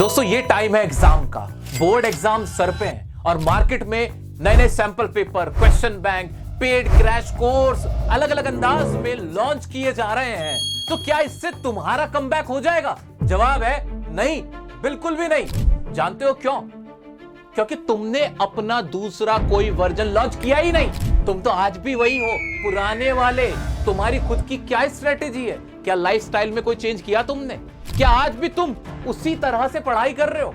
दोस्तों ये टाइम है एग्जाम का, बोर्ड एग्जाम सर पे हैं और मार्केट में नए नए sample paper, question bank, paid crash course अलग अलग अंदाज में लॉन्च किए जा रहे हैं। तो क्या इससे तुम्हारा कमबैक हो जाएगा? जवाब है नहीं, बिल्कुल भी नहीं। जानते हो क्यों? क्योंकि तुमने अपना दूसरा कोई वर्जन लॉन्च किया ही नहीं। तुम तो आज भी वही हो, पुराने वाले। तुम्हारी खुद की क्या स्ट्रेटेजी है? क्या लाइफस्टाइल में कोई चेंज किया तुमने? क्या आज भी तुम उसी तरह से पढ़ाई कर रहे हो?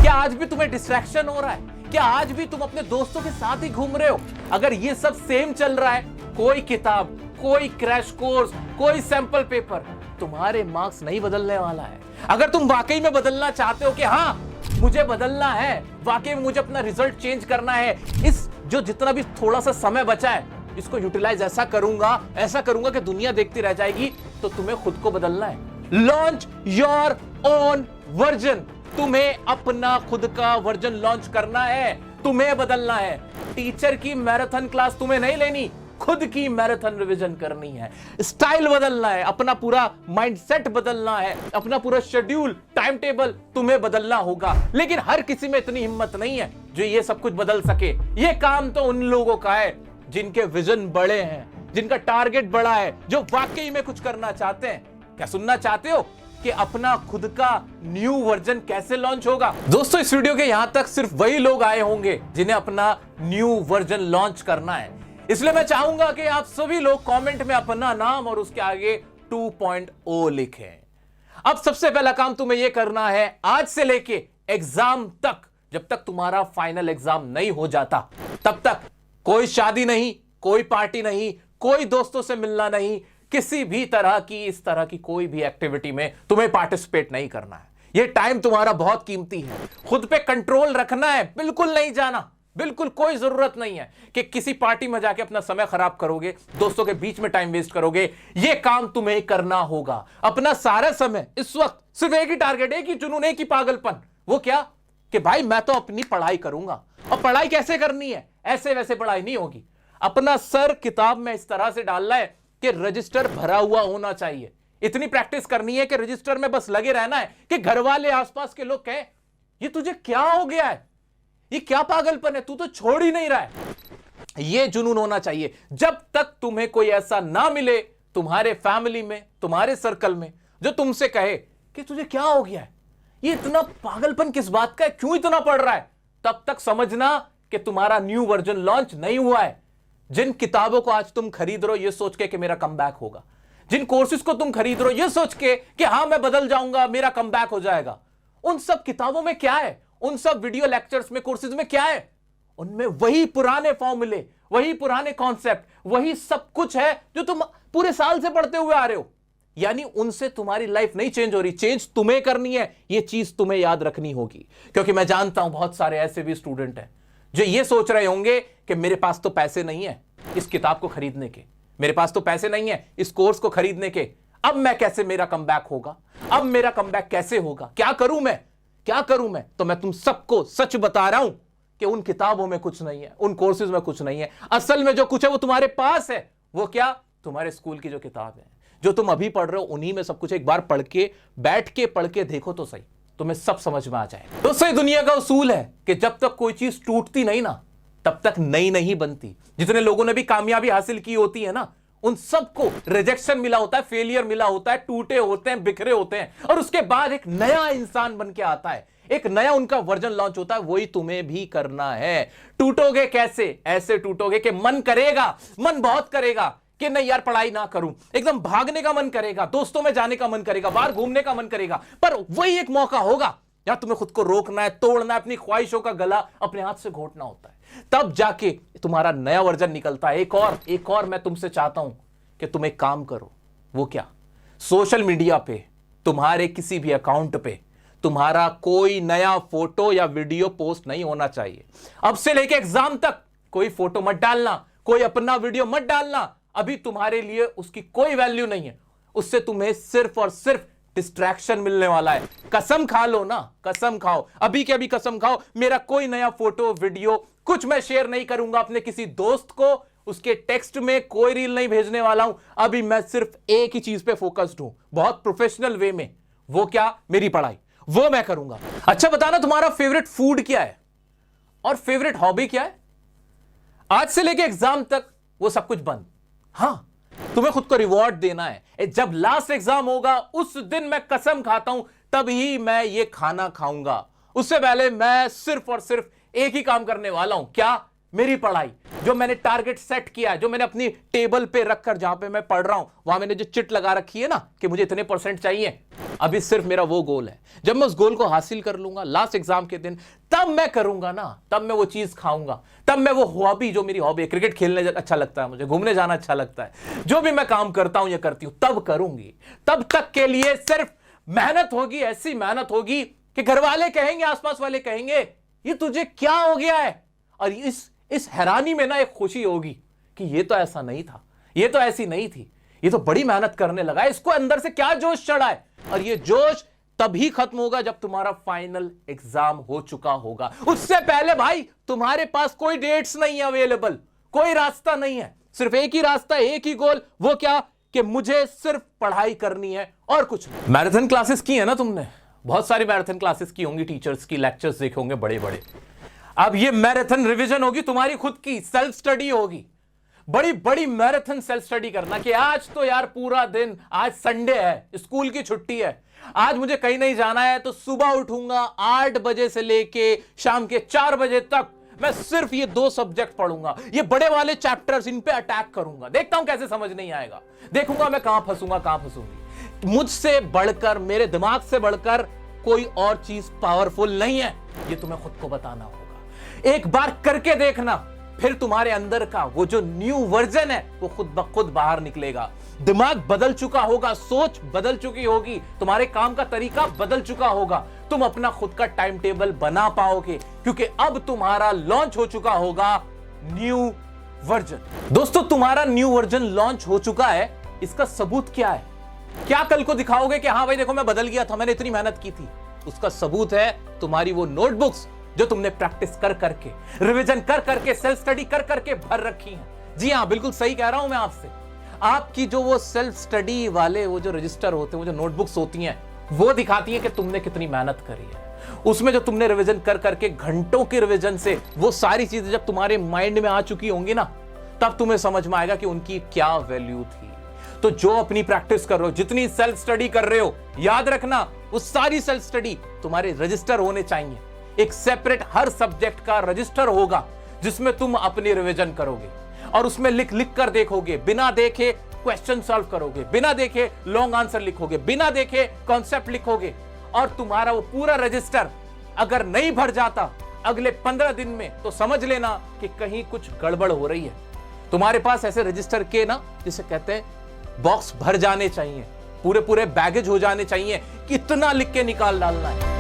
क्या आज भी तुम्हें डिस्ट्रैक्शन हो रहा है? क्या आज भी तुम अपने दोस्तों के साथ ही घूम रहे हो? अगर ये सब सेम चल रहा है, कोई किताब, कोई क्रैश कोर्स, कोई सैंपल पेपर तुम्हारे मार्क्स नहीं बदलने वाला है। अगर तुम वाकई में बदलना चाहते हो कि हाँ मुझे बदलना है, वाकई में मुझे अपना रिजल्ट चेंज करना है, इस जो जितना भी थोड़ा सा समय बचा है इसको यूटिलाइज ऐसा करूंगा कि दुनिया देखती रह जाएगी, तो तुम्हें खुद को बदलना है। Launch your own version. तुम्हें अपना खुद का वर्जन लॉन्च करना है, तुम्हें बदलना है। टीचर की मैराथन क्लास तुम्हें नहीं लेनी, खुद की मैराथन रिवीजन करनी है। स्टाइल बदलना है, अपना पूरा माइंडसेट बदलना है, अपना पूरा शेड्यूल, टाइम टेबल तुम्हें बदलना होगा। लेकिन हर किसी में इतनी हिम्मत नहीं है जो ये सब कुछ बदल सके। ये काम तो उन लोगों का है जिनके विजन बड़े हैं, जिनका टारगेट बड़ा है, जो वाकई में कुछ करना चाहते हैं। क्या सुनना चाहते हो कि अपना खुद का न्यू वर्जन कैसे लॉन्च होगा? दोस्तों इस वीडियो के यहां तक सिर्फ वही लोग आए होंगे जिन्हें अपना न्यू वर्जन लॉन्च करना है। इसलिए मैं चाहूंगा कि आप सभी लोग कमेंट में अपना नाम और उसके आगे 2.0 लिखें। अब सबसे पहला काम तुम्हें यह करना है, आज से लेके एग्जाम तक, जब तक तुम्हारा फाइनल एग्जाम नहीं हो जाता तब तक कोई शादी नहीं, कोई पार्टी नहीं, कोई दोस्तों से मिलना नहीं, किसी भी तरह की इस तरह की कोई भी एक्टिविटी में तुम्हें पार्टिसिपेट नहीं करना है। यह टाइम तुम्हारा बहुत कीमती है, खुद पे कंट्रोल रखना है, बिल्कुल नहीं जाना। बिल्कुल कोई जरूरत नहीं है कि किसी पार्टी में जाके अपना समय खराब करोगे, दोस्तों के बीच में टाइम वेस्ट करोगे। यह काम तुम्हें करना होगा। अपना सारा समय इस वक्त सिर्फ एक ही टारगेट, एक ही जुनून, एक ही पागलपन। वो क्या कि भाई मैं तो अपनी पढ़ाई करूंगा। और पढ़ाई कैसे करनी है? ऐसे वैसे पढ़ाई नहीं होगी। अपना सर किताब में इस तरह से डालना है कि रजिस्टर भरा हुआ होना चाहिए। इतनी प्रैक्टिस करनी है कि रजिस्टर में बस लगे रहना है कि घर वाले आसपास के लोग कहें ये तुझे क्या हो गया है, ये क्या पागलपन है, तू तो छोड़ ही नहीं रहा है। ये जुनून होना चाहिए। जब तक तुम्हें कोई ऐसा ना मिले तुम्हारे फैमिली में, तुम्हारे सर्कल में, जो तुमसे कहे कि तुझे क्या हो गया है, ये इतना पागलपन किस बात का है, क्यों इतना पढ़ रहा है, तब तक समझना कि तुम्हारा न्यू वर्जन लॉन्च नहीं हुआ है। जिन किताबों को आज तुम खरीद रहे हो ये सोच के कि मेरा कमबैक होगा, जिन कोर्सेज को तुम खरीद रहे हो ये सोच के कि हां मैं बदल जाऊंगा, मेरा कमबैक हो जाएगा, उन सब किताबों में क्या है? उन सब वीडियो लेक्चर्स में, कोर्सेज में क्या है? उनमें वही पुराने फॉर्मूले, वही पुराने कॉन्सेप्ट, वही सब कुछ है जो तुम पूरे साल से पढ़ते हुए आ रहे हो। यानी उनसे तुम्हारी लाइफ नहीं चेंज हो रही, चेंज तुम्हें करनी है। यह चीज तुम्हें याद रखनी होगी, क्योंकि मैं जानता हूं बहुत सारे ऐसे भी स्टूडेंट हैं जो ये सोच रहे होंगे कि मेरे पास तो पैसे नहीं है इस किताब को खरीदने के, मेरे पास तो पैसे नहीं है इस कोर्स को खरीदने के, अब मैं कैसे, मेरा कमबैक होगा, अब मेरा कमबैक कैसे होगा, क्या करूं मैं, क्या करूं मैं? तो मैं तुम सबको सच बता रहा हूं कि उन किताबों में कुछ नहीं है, उन कोर्सेज में कुछ नहीं है। असल में जो कुछ है वो तुम्हारे पास है। वो क्या? तुम्हारे स्कूल की जो किताब है, जो तुम अभी पढ़ रहे हो, उन्हीं में सब कुछ। एक बार पढ़ के, बैठ के पढ़ के देखो तो सही, तुम्हें सब समझ में आ जाए। दोस्तों ये दुनिया का उसूल है कि जब तक कोई चीज टूटती नहीं ना, तब तक नई नहीं बनती। जितने लोगों ने भी कामयाबी हासिल की होती है ना, उन सबको रिजेक्शन मिला होता है, फेलियर मिला होता है, टूटे होते हैं, बिखरे होते हैं, और उसके बाद एक नया इंसान बन के आता है, एक नया उनका वर्जन लॉन्च होता है। वही तुम्हें भी करना है। टूटोगे कैसे? ऐसे टूटोगे कि मन करेगा, मन बहुत करेगा कि नहीं यार पढ़ाई ना करूं, एकदम भागने का मन करेगा, दोस्तों में जाने का मन करेगा, बाहर घूमने का मन करेगा, पर वही एक मौका होगा या तुम्हें खुद को रोकना है, तोड़ना है, अपनी ख्वाहिशों का गला अपने हाथ से घोटना होता है, तब जाके तुम्हारा नया वर्जन निकलता है। एक और मैं तुमसे चाहता हूं कि तुम एक काम करो। वो क्या? सोशल मीडिया पे तुम्हारे किसी भी अकाउंट पे तुम्हारा कोई नया फोटो या वीडियो पोस्ट नहीं होना चाहिए। अब से लेके एग्जाम तक कोई फोटो मत डालना, कोई अपना वीडियो मत डालना। अभी तुम्हारे लिए उसकी कोई वैल्यू नहीं है, उससे तुम्हें सिर्फ और सिर्फ डिस्ट्रैक्शन मिलने वाला है। कसम खा लो ना, कसम खाओ, अभी के अभी कसम खाओ, मेरा कोई नया फोटो वीडियो कुछ मैं शेयर नहीं करूंगा अपने किसी दोस्त को, उसके टेक्स्ट में कोई रील नहीं भेजने वाला हूं। अभी मैं सिर्फ एक ही चीज पे फोकस्ड हूं, बहुत प्रोफेशनल वे में। वो क्या? मेरी पढ़ाई। वो मैं करूंगा। अच्छा बताना तुम्हारा फेवरेट फूड क्या है और फेवरेट हॉबी क्या है? आज से लेके एग्जाम तक वो सब कुछ बंद। हां, तुम्हें खुद को रिवॉर्ड देना है। जब लास्ट एग्जाम होगा उस दिन मैं कसम खाता हूं तभी मैं ये खाना खाऊंगा। उससे पहले मैं सिर्फ और सिर्फ एक ही काम करने वाला हूं। क्या? मेरी पढ़ाई। जो मैंने टारगेट सेट किया है, जो मैंने अपनी टेबल पे रखकर जहां पे मैं पढ़ रहा हूं वहां मैंने जो चिट लगा रखी है ना कि मुझे इतने % चाहिए, अभी सिर्फ मेरा वो गोल है। जब मैं उस गोल को हासिल कर लूंगा लास्ट एग्जाम के दिन, तब मैं करूंगा ना, तब मैं वो चीज खाऊंगा, तब मैं वो हॉबी, जो मेरी हॉबी है, क्रिकेट खेलने अच्छा लगता है मुझे, घूमने जाना अच्छा लगता है, जो भी मैं काम करता हूं या करती हूं तब करूंगी। तब तक के लिए सिर्फ मेहनत होगी, ऐसी मेहनत होगी कि घर वाले कहेंगे, आसपास वाले कहेंगे ये तुझे क्या हो गया है। और इस हैरानी में ना एक खुशी होगी कि ये तो ऐसा नहीं था, ये तो ऐसी नहीं थी, ये तो बड़ी मेहनत करने लगा, इसको अंदर से क्या जोश चढ़ा है। और ये जोश तभी खत्म होगा जब तुम्हारा फाइनल एग्जाम हो चुका होगा। उससे पहले भाई तुम्हारे पास कोई डेट्स नहीं है अवेलेबल, कोई रास्ता नहीं है, सिर्फ एक ही रास्ता, एक ही गोल। वो क्या? कि मुझे सिर्फ पढ़ाई करनी है और कुछ नहीं। मैराथन क्लासेस की है ना तुमने, बहुत सारी मैराथन क्लासेस की होंगी, टीचर्स की लेक्चर्स देखे होंगे बड़े बड़े। अब ये मैराथन रिवीजन होगी, तुम्हारी खुद की सेल्फ स्टडी होगी, बड़ी बड़ी मैराथन सेल्फ स्टडी करना कि आज तो यार पूरा दिन, आज संडे है, स्कूल की छुट्टी है, आज मुझे कहीं नहीं जाना है, तो सुबह उठूंगा 8 बजे से लेके शाम के 4 बजे तक मैं सिर्फ ये 2 सब्जेक्ट पढ़ूंगा, ये बड़े वाले चैप्टर्स, इन पे अटैक करूंगा, देखता हूं कैसे समझ नहीं आएगा, देखूंगा मैं कहां फंसूंगा, कहां फंसूंगी। मुझसे बढ़कर, मेरे दिमाग से बढ़कर कोई और चीज पावरफुल नहीं है, ये तुम्हें खुद को बताना होगा। एक बार करके देखना, फिर तुम्हारे अंदर का वो जो न्यू वर्जन है वो खुद ब खुद बाहर निकलेगा। दिमाग बदल चुका होगा, सोच बदल चुकी होगी, तुम्हारे काम का तरीका बदल चुका होगा, तुम अपना खुद का टाइम टेबल बना पाओगे, क्योंकि अब तुम्हारा लॉन्च हो चुका होगा न्यू वर्जन। दोस्तों, तुम्हारा न्यू वर्जन लॉन्च हो चुका है, इसका सबूत क्या है? क्या कल को दिखाओगे कि हाँ भाई देखो मैं बदल गया था, मैंने इतनी मेहनत की थी? उसका सबूत है तुम्हारी वो नोटबुक्स जो तुमने प्रैक्टिस कर करके, रिवीजन कर करके, सेल्फ स्टडी कर करके भर रखी हैं। जी हां, बिल्कुल सही कह रहा हूं मैं आपसे। आपकी जो वो सेल्फ स्टडी वाले वो जो रजिस्टर होते हैं, वो जो नोटबुक्स होती हैं, वो दिखाती हैं कि तुमने कितनी मेहनत करी है। उसमें जो तुमने रिवीजन कर करके, घंटों की रिवीजन से वो सारी चीजें जब तुम्हारे माइंड में आ चुकी होंगी ना, तब तुम्हें समझ में आएगा कि उनकी क्या वैल्यू थी। तो जो अपनी प्रैक्टिस कर रहे हो, जितनी सेल्फ स्टडी कर रहे हो, याद रखना वो सारी सेल्फ स्टडी तुम्हारे रजिस्टर होने चाहिए। एक सेपरेट हर सब्जेक्ट का रजिस्टर होगा जिसमें तुम अपनी रिवीजन करोगे और उसमें लिख लिख कर देखोगे, बिना देखे क्वेश्चन सॉल्व करोगे, बिना देखे लॉन्ग आंसर लिखोगे, बिना देखे कॉन्सेप्ट लिखोगे, और तुम्हारा वो पूरा रजिस्टर अगर नहीं भर जाता अगले 15 दिन में, तो समझ लेना कि कहीं कुछ गड़बड़ हो रही है। तुम्हारे पास ऐसे रजिस्टर के ना, जिसे कहते हैं बॉक्स, भर जाने चाहिए, पूरे पूरे बैगेज हो जाने चाहिए, कितना लिख के निकाल डालना है।